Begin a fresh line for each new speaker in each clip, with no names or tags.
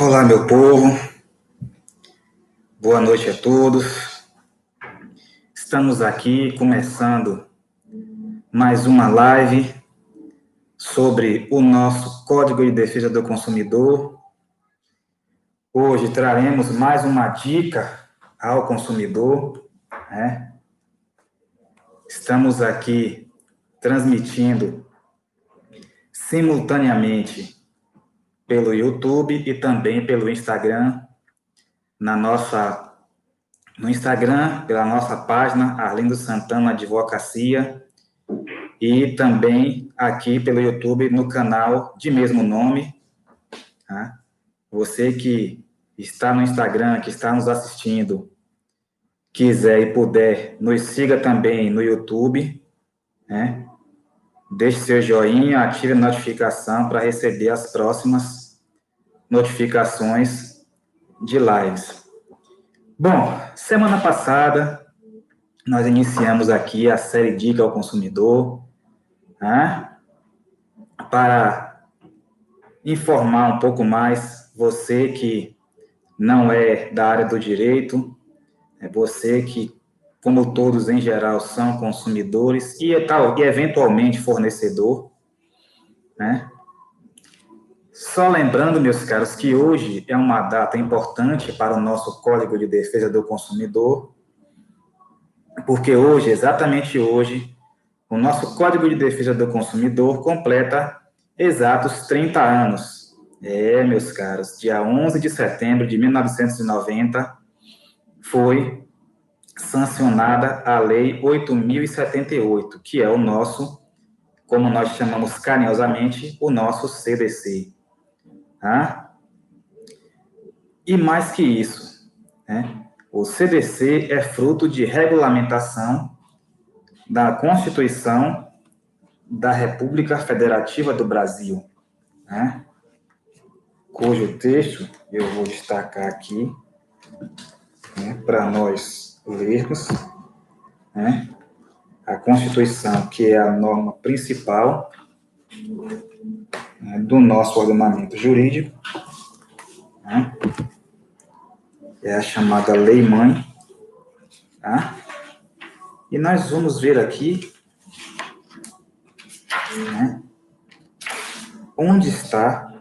Olá, meu povo. Boa noite a todos. Estamos aqui começando mais uma live sobre o nosso Código de Defesa do Consumidor. Hoje traremos mais uma dica ao consumidor, né? Estamos aqui transmitindo simultaneamente pelo YouTube e também pelo Instagram, no Instagram, pela nossa página Arlindo Santana Advocacia, e também aqui pelo YouTube no canal de mesmo nome. Tá? Você que está no Instagram, que está nos assistindo, quiser e puder, nos siga também no YouTube, né? Deixe seu joinha, ative a notificação para receber as próximas notificações de lives. Bom, semana passada nós iniciamos aqui a série Dica ao Consumidor, né? Para informar um pouco mais você que não é da área do direito, é você que, como todos em geral, são consumidores e eventualmente fornecedor, né? Só lembrando, meus caros, que hoje é uma data importante para o nosso Código de Defesa do Consumidor, porque hoje, exatamente hoje, o nosso Código de Defesa do Consumidor completa exatos 30 anos. Meus caros, dia 11 de setembro de 1990 foi sancionada a Lei 8.078, que é o nosso, como nós chamamos carinhosamente, o nosso CDC. Tá? E mais que isso, né? O CDC é fruto de regulamentação da Constituição da República Federativa do Brasil, né? Cujo texto eu vou destacar aqui, né, para nós lermos, né? A Constituição, que é a norma principal, né, do nosso ordenamento jurídico, né? É a chamada Lei Mãe, tá? E nós vamos ver aqui, né, onde está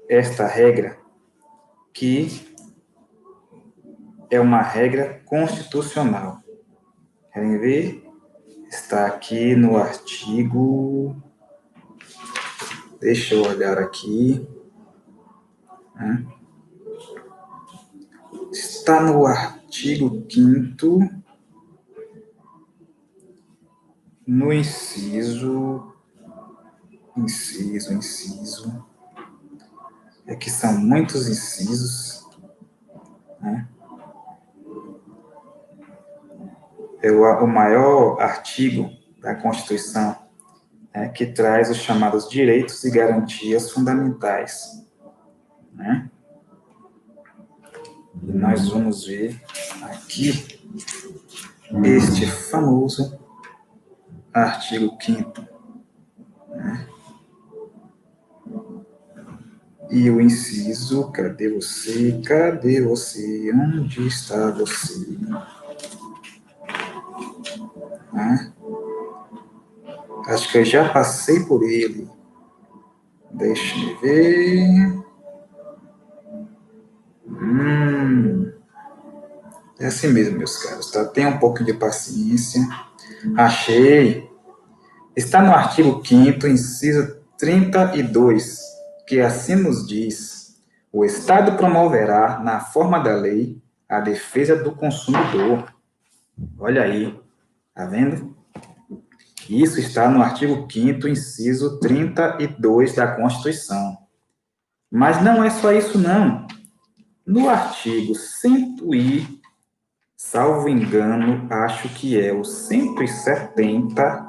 esta regra, que é uma regra constitucional. Querem ver? Está aqui no artigo... Deixa eu olhar aqui. Né? Está no artigo 5º, no inciso... É que são muitos incisos, né? É o maior artigo da Constituição, né, que traz os chamados direitos e garantias fundamentais, né? E nós vamos ver aqui este famoso artigo 5º, né? E o inciso, cadê você? Cadê você? Onde está você? Né? Acho que eu já passei por ele. Deixa eu ver. É assim mesmo, meus caros, tá? Tenha um pouco de paciência. Achei. Está no artigo 5º, inciso 32, que assim nos diz: o Estado promoverá, na forma da lei, a defesa do consumidor. Olha aí, tá vendo? Isso está no artigo 5º, inciso 32 da Constituição. Mas não é só isso, não. No artigo 100 salvo engano, acho que é o 170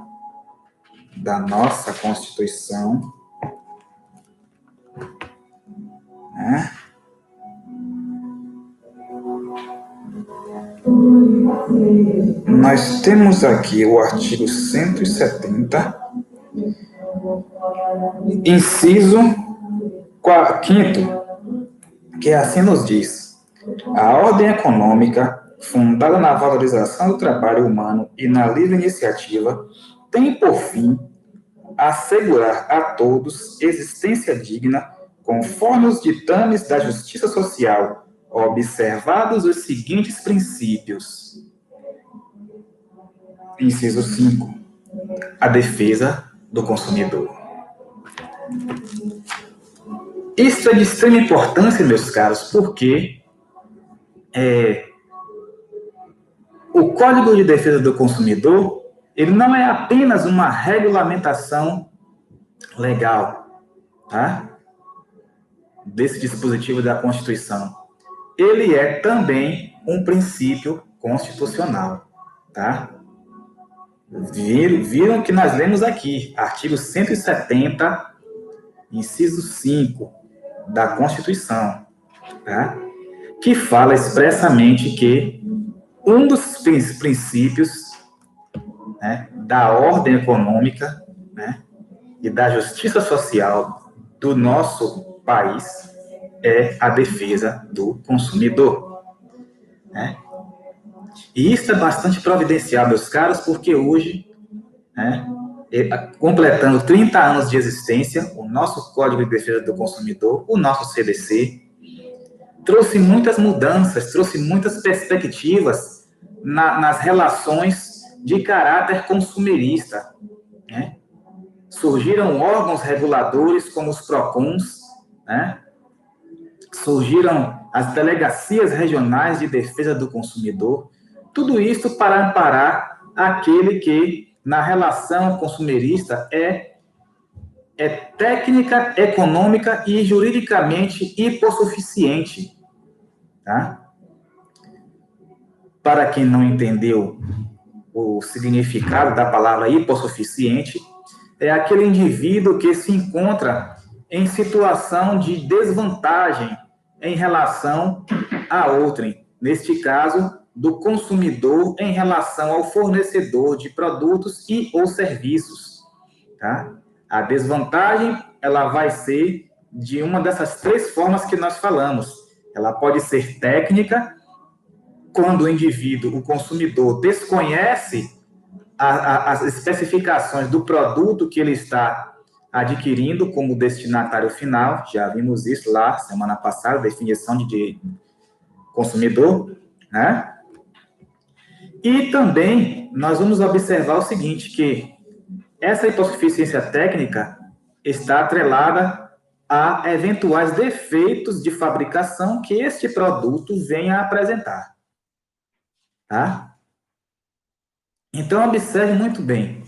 da nossa Constituição, né? Nós temos aqui o artigo 170, inciso 5º, que assim nos diz: a ordem econômica, fundada na valorização do trabalho humano e na livre iniciativa, tem por fim assegurar a todos existência digna, conforme os ditames da justiça social, observados os seguintes princípios. Inciso 5. A defesa do consumidor. Isso é de extrema importância, meus caros, porque o Código de Defesa do Consumidor, ele não é apenas uma regulamentação legal, tá? Desse dispositivo da Constituição. Ele é também um princípio constitucional, tá? Viram que nós lemos aqui, artigo 170, inciso 5 da Constituição, tá? Que fala expressamente que um dos princípios, né, da ordem econômica, né, e da justiça social do nosso país é a defesa do consumidor, né? E isso é bastante providencial, meus caros, porque hoje, né, completando 30 anos de existência, o nosso Código de Defesa do Consumidor, o nosso CDC, trouxe muitas mudanças, trouxe muitas perspectivas nas relações de caráter consumerista, né? Surgiram órgãos reguladores como os PROCONs, né? Surgiram as delegacias regionais de defesa do consumidor, tudo isso para amparar aquele que, na relação consumerista, é técnica, econômica e juridicamente hipossuficiente, tá? Para quem não entendeu o significado da palavra hipossuficiente, é aquele indivíduo que se encontra em situação de desvantagem em relação a outrem, neste caso, do consumidor em relação ao fornecedor de produtos e ou serviços, tá? A desvantagem, ela vai ser de uma dessas três formas que nós falamos. Ela pode ser técnica, quando o indivíduo, o consumidor, desconhece as especificações do produto que ele está adquirindo como destinatário final, já vimos isso lá semana passada, definição de consumidor, né? E também nós vamos observar o seguinte, que essa hipossuficiência técnica está atrelada a eventuais defeitos de fabricação que este produto venha a apresentar. Tá? Então, observe muito bem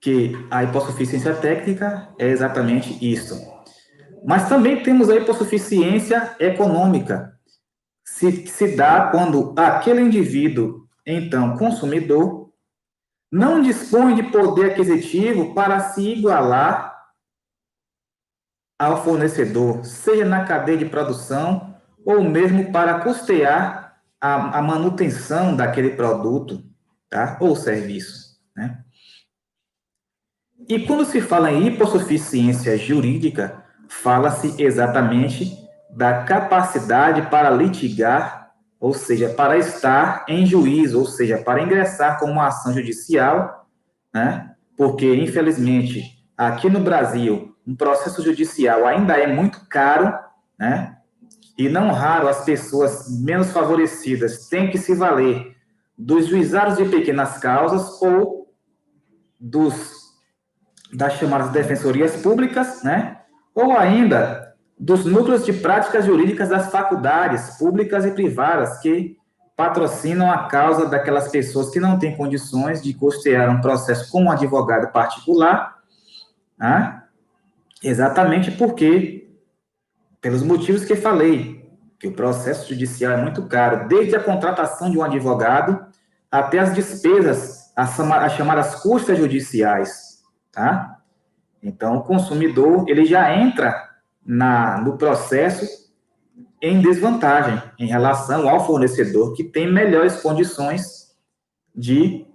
que a hipossuficiência técnica é exatamente isso. Mas também temos a hipossuficiência econômica, se dá quando aquele indivíduo, então consumidor, não dispõe de poder aquisitivo para se igualar ao fornecedor, seja na cadeia de produção ou mesmo para custear a manutenção daquele produto, tá? Ou serviço, né? E quando se fala em hipossuficiência jurídica, fala-se exatamente da capacidade para litigar, ou seja, para estar em juízo, ou seja, para ingressar com uma ação judicial, né? Porque, infelizmente, aqui no Brasil, um processo judicial ainda é muito caro, né? E não raro as pessoas menos favorecidas têm que se valer dos juizados de pequenas causas ou das chamadas defensorias públicas, né? Ou ainda dos núcleos de práticas jurídicas das faculdades públicas e privadas que patrocinam a causa daquelas pessoas que não têm condições de custear um processo com um advogado particular, né? Exatamente porque, pelos motivos que falei, que o processo judicial é muito caro, desde a contratação de um advogado até as despesas, as chamadas custas judiciais, tá? Então, o consumidor, ele já entra no processo em desvantagem em relação ao fornecedor, que tem melhores condições de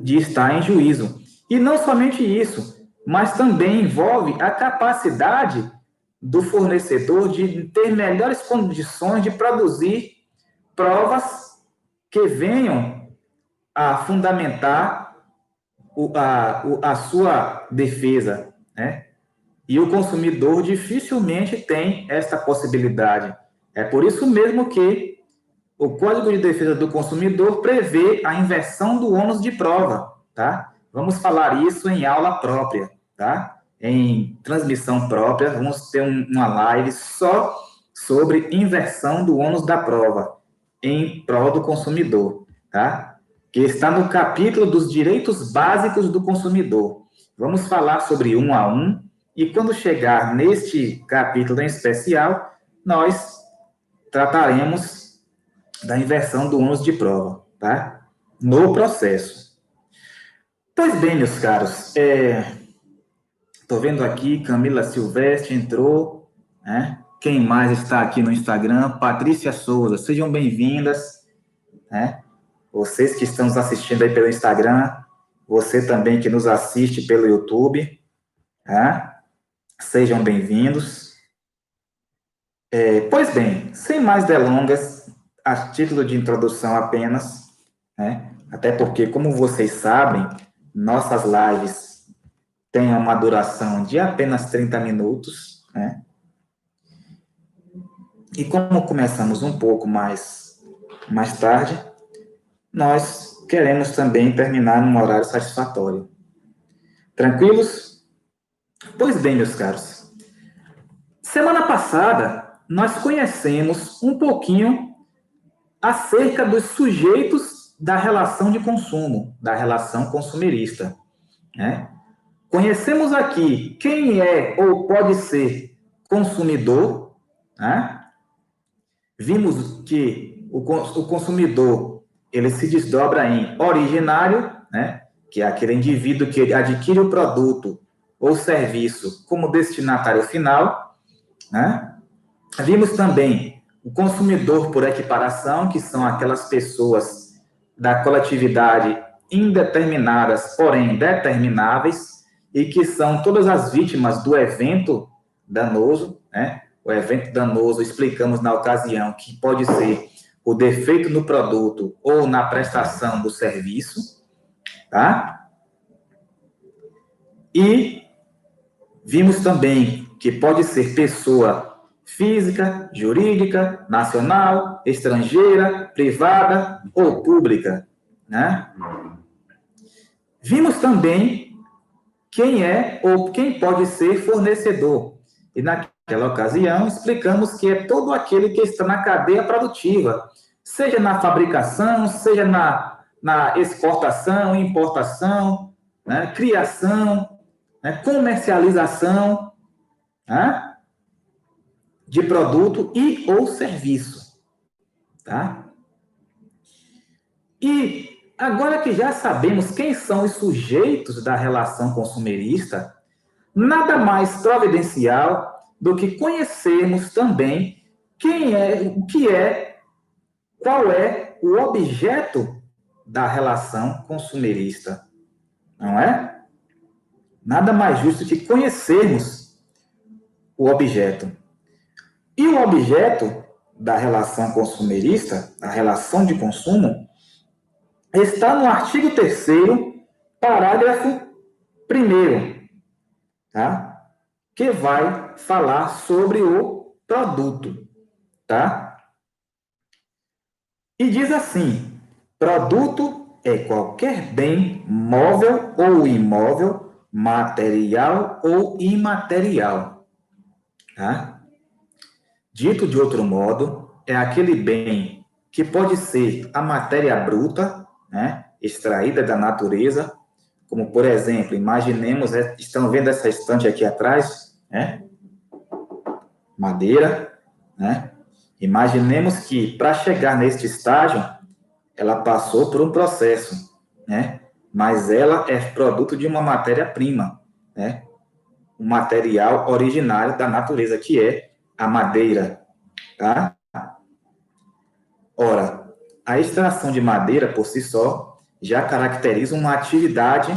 estar em juízo. E não somente isso, mas também envolve a capacidade do fornecedor de ter melhores condições de produzir provas que venham a fundamentar a sua defesa, né? E o consumidor dificilmente tem essa possibilidade. É por isso mesmo que o Código de Defesa do Consumidor prevê a inversão do ônus de prova, tá? Vamos falar isso em aula própria, tá? Em transmissão própria, vamos ter uma live só sobre inversão do ônus da prova em prol do consumidor, tá? Que está no capítulo dos direitos básicos do consumidor. Vamos falar sobre um a um, e quando chegar neste capítulo em especial, nós trataremos da inversão do ônus de prova, tá? No processo. Pois bem, meus caros, estou vendo aqui, Camila Silvestre entrou, né? Quem mais está aqui no Instagram? Patrícia Souza, sejam bem-vindas, né? Vocês que estão nos assistindo aí pelo Instagram, você também que nos assiste pelo YouTube, tá? Sejam bem-vindos. Pois bem, sem mais delongas, a título de introdução apenas, né? Até porque, como vocês sabem, nossas lives têm uma duração de apenas 30 minutos, né? E como começamos um pouco mais tarde, nós queremos também terminar num horário satisfatório. Tranquilos? Pois bem, meus caros, semana passada nós conhecemos um pouquinho acerca dos sujeitos da relação de consumo, da relação consumerista, né? Conhecemos aqui quem é ou pode ser consumidor, né? Vimos que o consumidor, ele se desdobra em originário, né? Que é aquele indivíduo que adquire o produto ou serviço como destinatário final, né? Vimos também o consumidor por equiparação, que são aquelas pessoas da coletividade indeterminadas, porém determináveis, e que são todas as vítimas do evento danoso, né? O evento danoso, explicamos na ocasião, que pode ser o defeito no produto ou na prestação do serviço, tá? E vimos também que pode ser pessoa física, jurídica, nacional, estrangeira, privada ou pública, né? Vimos também quem é ou quem pode ser fornecedor. E naquela ocasião explicamos que é todo aquele que está na cadeia produtiva, seja na fabricação, seja na exportação, importação, né? Criação, né? Comercialização, né? De produto e ou serviço, tá? E agora que já sabemos quem são os sujeitos da relação consumerista, nada mais providencial do que conhecermos também quem é, o que é, qual é o objeto da relação consumerista, não é? Nada mais justo que conhecermos o objeto. E o objeto da relação consumerista, a relação de consumo, está no artigo 3º, parágrafo 1º, tá? Que vai falar sobre o produto, tá? E diz assim: produto é qualquer bem móvel ou imóvel, material ou imaterial, tá? Dito de outro modo, é aquele bem que pode ser a matéria bruta, né, extraída da natureza, como, por exemplo, imaginemos, estão vendo essa estante aqui atrás, né, madeira, né? Imaginemos que, para chegar neste estágio, ela passou por um processo, né? Mas ela é produto de uma matéria-prima, né? Um material originário da natureza, que é a madeira, tá? Ora, a extração de madeira, por si só, já caracteriza uma atividade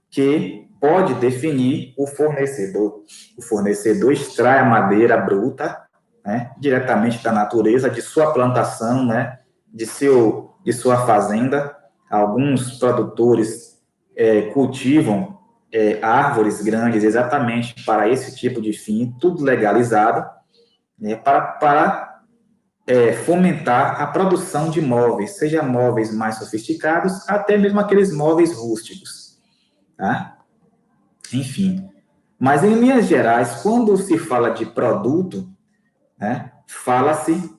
que pode definir o fornecedor. O fornecedor extrai a madeira bruta, né, diretamente da natureza, de sua plantação, né, de sua fazenda. Alguns produtores cultivam árvores grandes exatamente para esse tipo de fim, tudo legalizado, né, para fomentar a produção de móveis, seja móveis mais sofisticados, até mesmo aqueles móveis rústicos, tá? Enfim. Mas, em linhas gerais, quando se fala de produto, né, fala-se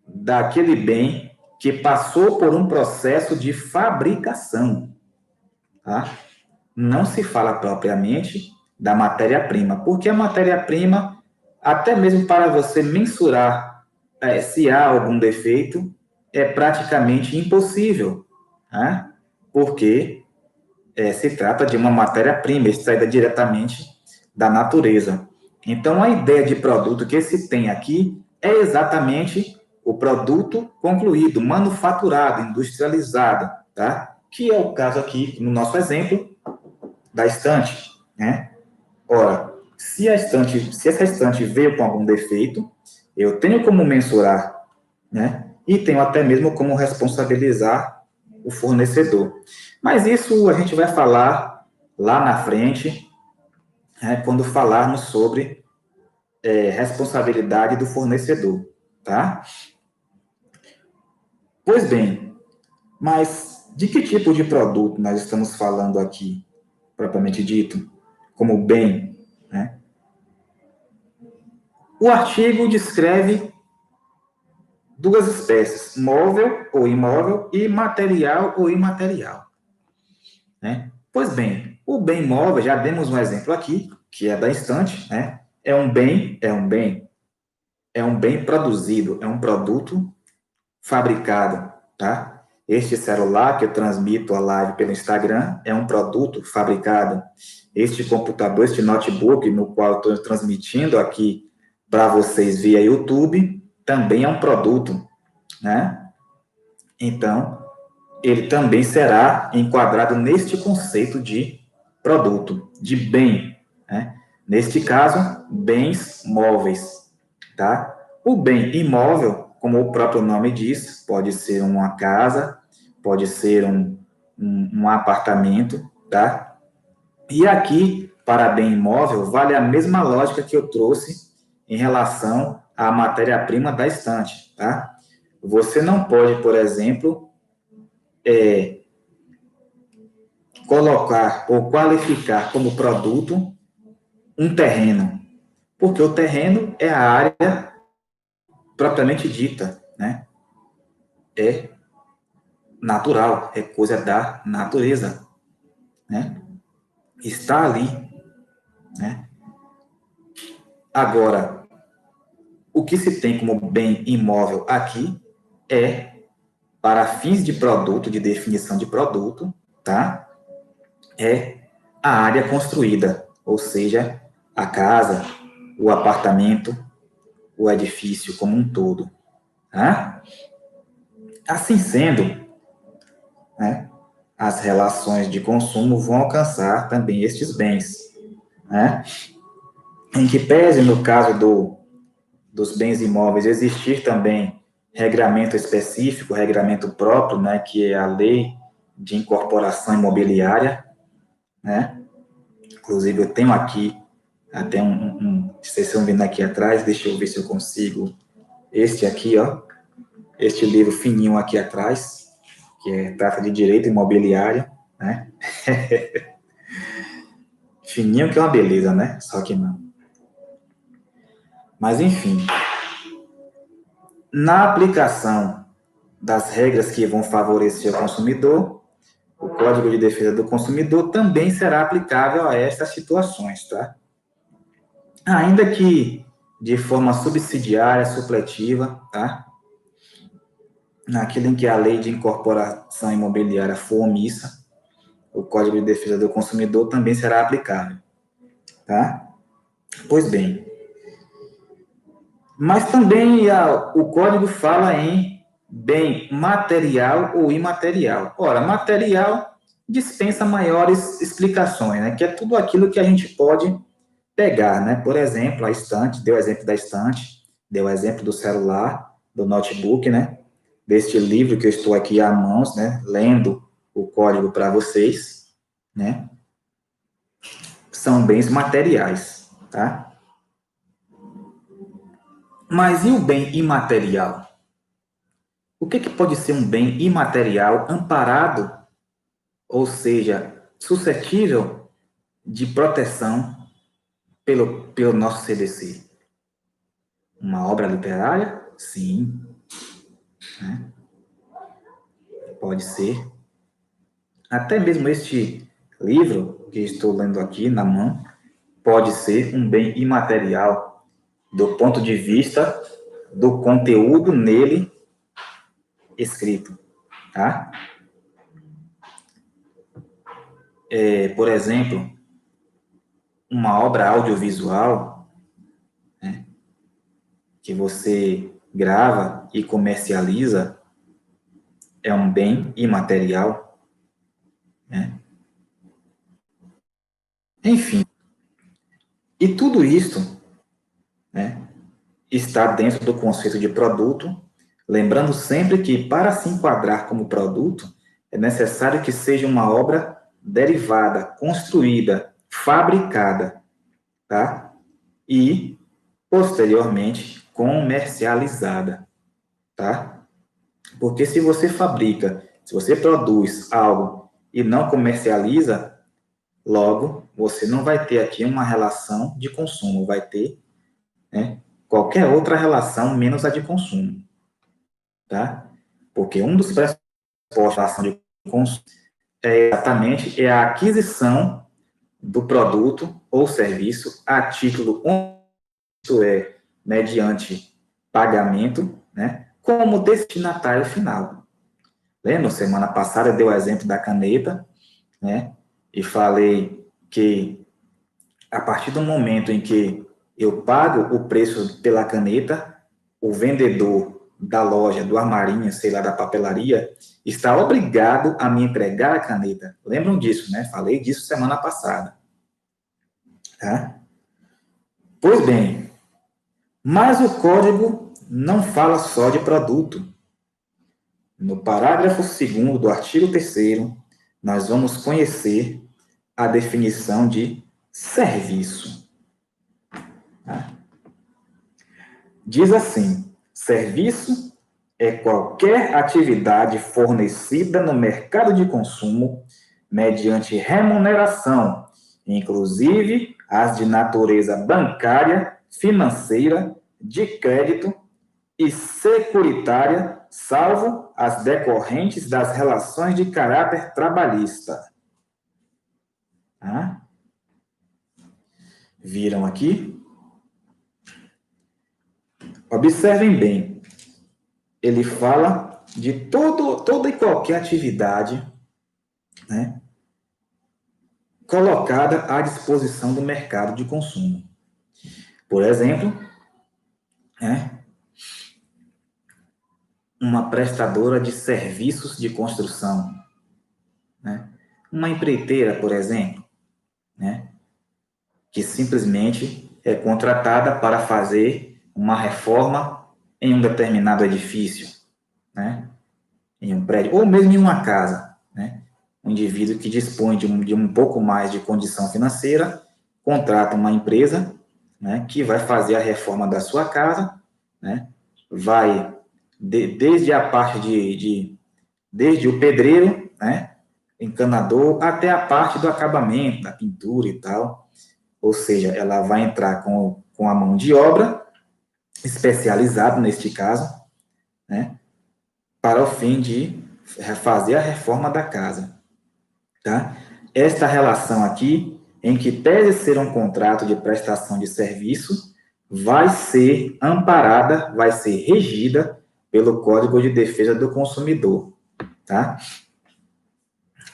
daquele bem que passou por um processo de fabricação, tá? Não se fala propriamente da matéria-prima, porque a matéria-prima, até mesmo para você mensurar se há algum defeito, é praticamente impossível, né? Porque se trata de uma matéria-prima extraída diretamente da natureza. Então, a ideia de produto que se tem aqui é exatamente o produto concluído, manufaturado, industrializado, tá? Que é o caso aqui, no nosso exemplo, da estante, né? Ora, se essa estante veio com algum defeito, eu tenho como mensurar, né? E tenho até mesmo como responsabilizar o fornecedor. Mas isso a gente vai falar lá na frente, né, quando falarmos sobre responsabilidade do fornecedor, tá? Pois bem, mas de que tipo de produto nós estamos falando aqui, propriamente dito, como bem, né? O artigo descreve duas espécies, móvel ou imóvel e material ou imaterial, né? Pois bem, o bem móvel, já demos um exemplo aqui, que é da estante, né? É um bem produzido, é um produto fabricado, tá? Este celular que eu transmito a live pelo Instagram é um produto fabricado. Este computador, este notebook no qual eu estou transmitindo aqui para vocês via YouTube, também é um produto, né? Então, ele também será enquadrado neste conceito de produto, de bem, né? Neste caso, bens móveis, tá? O bem imóvel, como o próprio nome diz, pode ser uma casa, pode ser um apartamento, tá? E aqui, para bem imóvel, vale a mesma lógica que eu trouxe em relação à matéria-prima da estante, tá? Você não pode, por exemplo, colocar ou qualificar como produto um terreno, porque o terreno é a área propriamente dita, né? É natural, é coisa da natureza, né? Está ali, né? Agora, o que se tem como bem imóvel aqui é para fins de produto, de definição de produto, tá? É a área construída, ou seja, a casa, o apartamento, o edifício como um todo, tá? Assim sendo, né, as relações de consumo vão alcançar também estes bens, né? Em que pese, no caso dos bens imóveis, existir também regramento específico, regramento próprio, né, que é a lei de incorporação imobiliária, né? Inclusive, eu tenho aqui até vocês estão vendo aqui atrás, deixa eu ver se eu consigo, este aqui, ó, este livro fininho aqui atrás, trata de direito imobiliário, né? Fininho que é uma beleza, né? Só que não. Mas, enfim, na aplicação das regras que vão favorecer o consumidor, o Código de Defesa do Consumidor também será aplicável a estas situações, tá? Ainda que de forma subsidiária, supletiva, tá? Naquilo em que a lei de incorporação imobiliária for omissa, o Código de Defesa do Consumidor também será aplicável, tá? Pois bem, mas também o código fala em bem material ou imaterial. Ora, material dispensa maiores explicações, né? Que é tudo aquilo que a gente pode pegar, né? Por exemplo, a estante, deu o exemplo da estante, deu o exemplo do celular, do notebook, né? Deste livro que eu estou aqui à mãos, né? Lendo o código para vocês, né? São bens materiais, tá? Mas e o bem imaterial? O que pode ser um bem imaterial amparado, ou seja, suscetível de proteção pelo nosso CDC? Uma obra literária? Sim, né? Pode ser. Até mesmo este livro que estou lendo aqui na mão pode ser um bem imaterial do ponto de vista do conteúdo nele escrito, tá? Por exemplo, uma obra audiovisual, né, que você grava e comercializa é um bem imaterial, né? Enfim, e tudo isso, né, está dentro do conceito de produto, lembrando sempre que para se enquadrar como produto, é necessário que seja uma obra derivada, construída, fabricada, tá? E, posteriormente, comercializada, tá? Porque se você fabrica, se você produz algo e não comercializa, logo, você não vai ter aqui uma relação de consumo, vai ter, né, qualquer outra relação menos a de consumo, tá? Porque um dos pressupostos da relação de consumo é exatamente a aquisição do produto ou serviço a título, isso é, mediante pagamento, né, como destinatário final. Lembra? Semana passada eu dei o exemplo da caneta, né, e falei que a partir do momento em que eu pago o preço pela caneta, o vendedor da loja, do armarinho, sei lá, da papelaria, está obrigado a me entregar a caneta. Lembram disso, né? Falei disso semana passada. Tá? Pois bem, mas o código não fala só de produto. No parágrafo 2º do artigo 3º, nós vamos conhecer a definição de serviço. Tá? Diz assim: serviço é qualquer atividade fornecida no mercado de consumo mediante remuneração, inclusive as de natureza bancária, financeira, de crédito e securitária, salvo as decorrentes das relações de caráter trabalhista. Tá? Viram aqui? Observem bem. Ele fala de toda e qualquer atividade, né, colocada à disposição do mercado de consumo. Por exemplo, né, uma prestadora de serviços de construção, né, uma empreiteira, por exemplo, né, que simplesmente é contratada para fazer uma reforma em um determinado edifício, né, em um prédio, ou mesmo em uma casa, né? Um indivíduo que dispõe de um pouco mais de condição financeira, contrata uma empresa, né, que vai fazer a reforma da sua casa, né, vai desde a parte desde o pedreiro, né, encanador, até a parte do acabamento, da pintura e tal. Ou seja, ela vai entrar com a mão de obra, especializada neste caso, né, para o fim de fazer a reforma da casa. Tá? Esta relação aqui, em que pese ser um contrato de prestação de serviço, vai ser amparada, vai ser regida pelo Código de Defesa do Consumidor. Tá?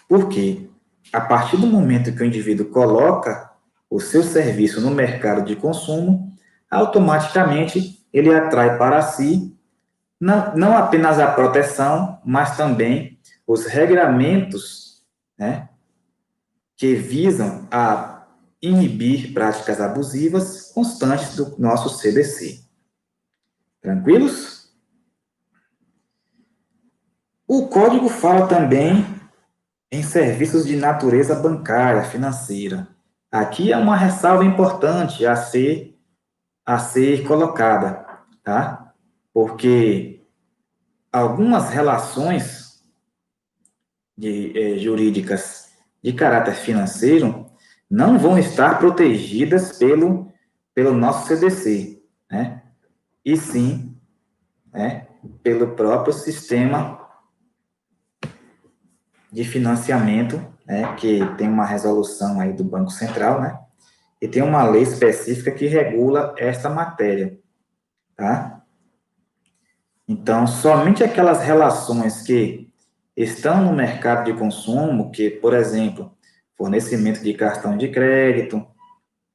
Por quê? A partir do momento que o indivíduo coloca o seu serviço no mercado de consumo, automaticamente ele atrai para si não apenas a proteção, mas também os regramentos, né, que visam a inibir práticas abusivas constantes do nosso CDC. Tranquilos? O código fala também em serviços de natureza bancária, financeira. Aqui é uma ressalva importante a ser colocada, tá? Porque algumas relações jurídicas de caráter financeiro não vão estar protegidas pelo nosso CDC, né? E sim, né, pelo próprio sistema de financiamento, né, que tem uma resolução aí do Banco Central, né? E tem uma lei específica que regula esta matéria, tá? Então, somente aquelas relações que estão no mercado de consumo, que, por exemplo, fornecimento de cartão de crédito,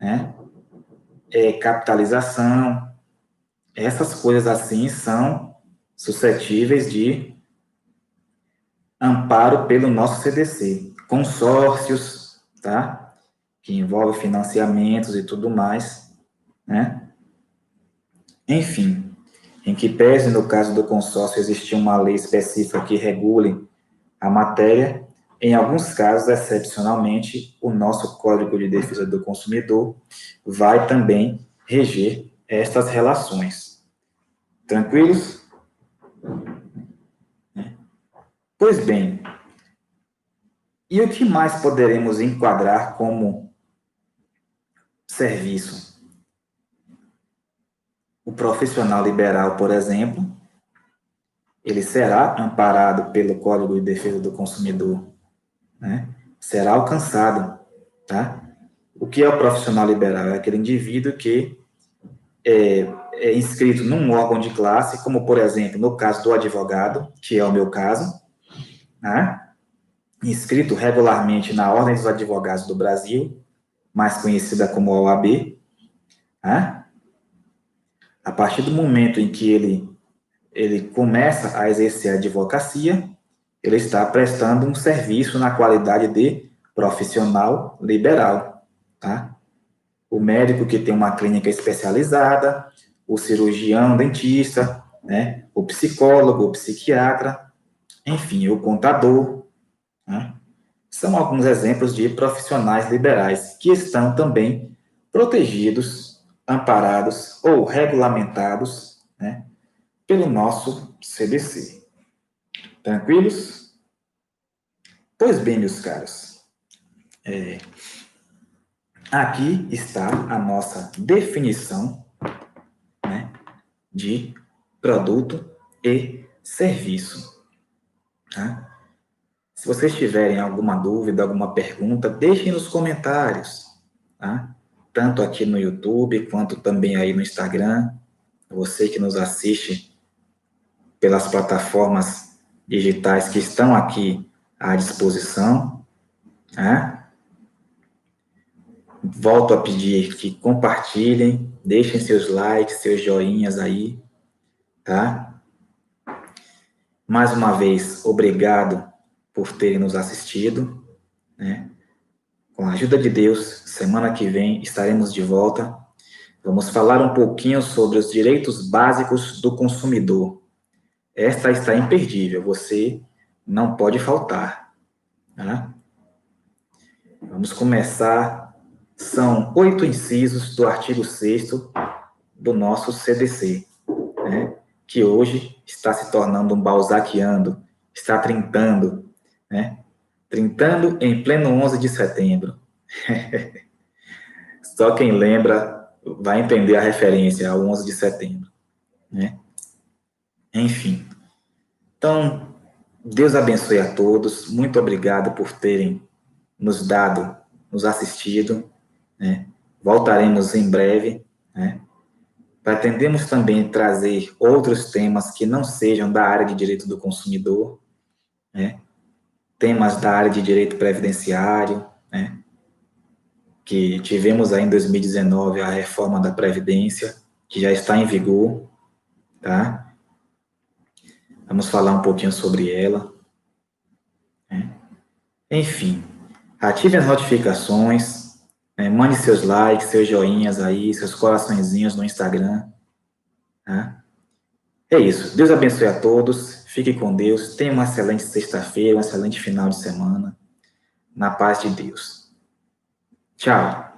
né, capitalização, essas coisas assim são suscetíveis de amparo pelo nosso CDC. Consórcios, tá? Que envolve financiamentos e tudo mais, né? Enfim, em que pese, no caso do consórcio, existir uma lei específica que regule a matéria, em alguns casos, excepcionalmente, o nosso Código de Defesa do Consumidor vai também reger estas relações. Tranquilos? Pois bem, e o que mais poderemos enquadrar como serviço? O profissional liberal, por exemplo, ele será amparado pelo Código de Defesa do Consumidor, né? Será alcançado, tá? O que é o profissional liberal? É aquele indivíduo que é inscrito num órgão de classe, como, por exemplo, no caso do advogado, que é o meu caso, né? Inscrito regularmente na Ordem dos Advogados do Brasil, mais conhecida como OAB, né? A partir do momento em que ele começa a exercer a advocacia, ele está prestando um serviço na qualidade de profissional liberal, tá? O médico que tem uma clínica especializada, o cirurgião, dentista, né? O psicólogo, o psiquiatra, enfim, o contador, né? São alguns exemplos de profissionais liberais que estão também protegidos, amparados ou regulamentados, né, pelo nosso CDC. Tranquilos? Pois bem, meus caros, aqui está a nossa definição, né, de produto e serviço. Tá? Se vocês tiverem alguma dúvida, alguma pergunta, deixem nos comentários, tá? Tanto aqui no YouTube, quanto também aí no Instagram. Você que nos assiste pelas plataformas digitais que estão aqui à disposição, tá? Volto a pedir que compartilhem, deixem seus likes, seus joinhas aí, tá? Mais uma vez, obrigado por terem nos assistido, né? Com a ajuda de Deus, semana que vem estaremos de volta. Vamos falar um pouquinho sobre os direitos básicos do consumidor. Esta está imperdível, você não pode faltar. Tá? Vamos começar. São 8 incisos do artigo 6º do nosso CDC, né? Que hoje está se tornando um balzaquiando, está trintando, né? Trintando em pleno 11 de setembro. Só quem lembra vai entender a referência ao 11 de setembro, né? Enfim. Então, Deus abençoe a todos. Muito obrigado por terem nos assistido, né? Voltaremos em breve, né? Pretendemos também trazer outros temas que não sejam da área de direito do consumidor, né? Temas da área de direito previdenciário, né? Que tivemos aí em 2019 a reforma da Previdência, que já está em vigor, tá? Vamos falar um pouquinho sobre ela, né? Enfim, ative as notificações, mande seus likes, seus joinhas aí, seus coraçõezinhos no Instagram. Tá? É isso. Deus abençoe a todos. Fique com Deus. Tenha uma excelente sexta-feira, um excelente final de semana. Na paz de Deus. Tchau.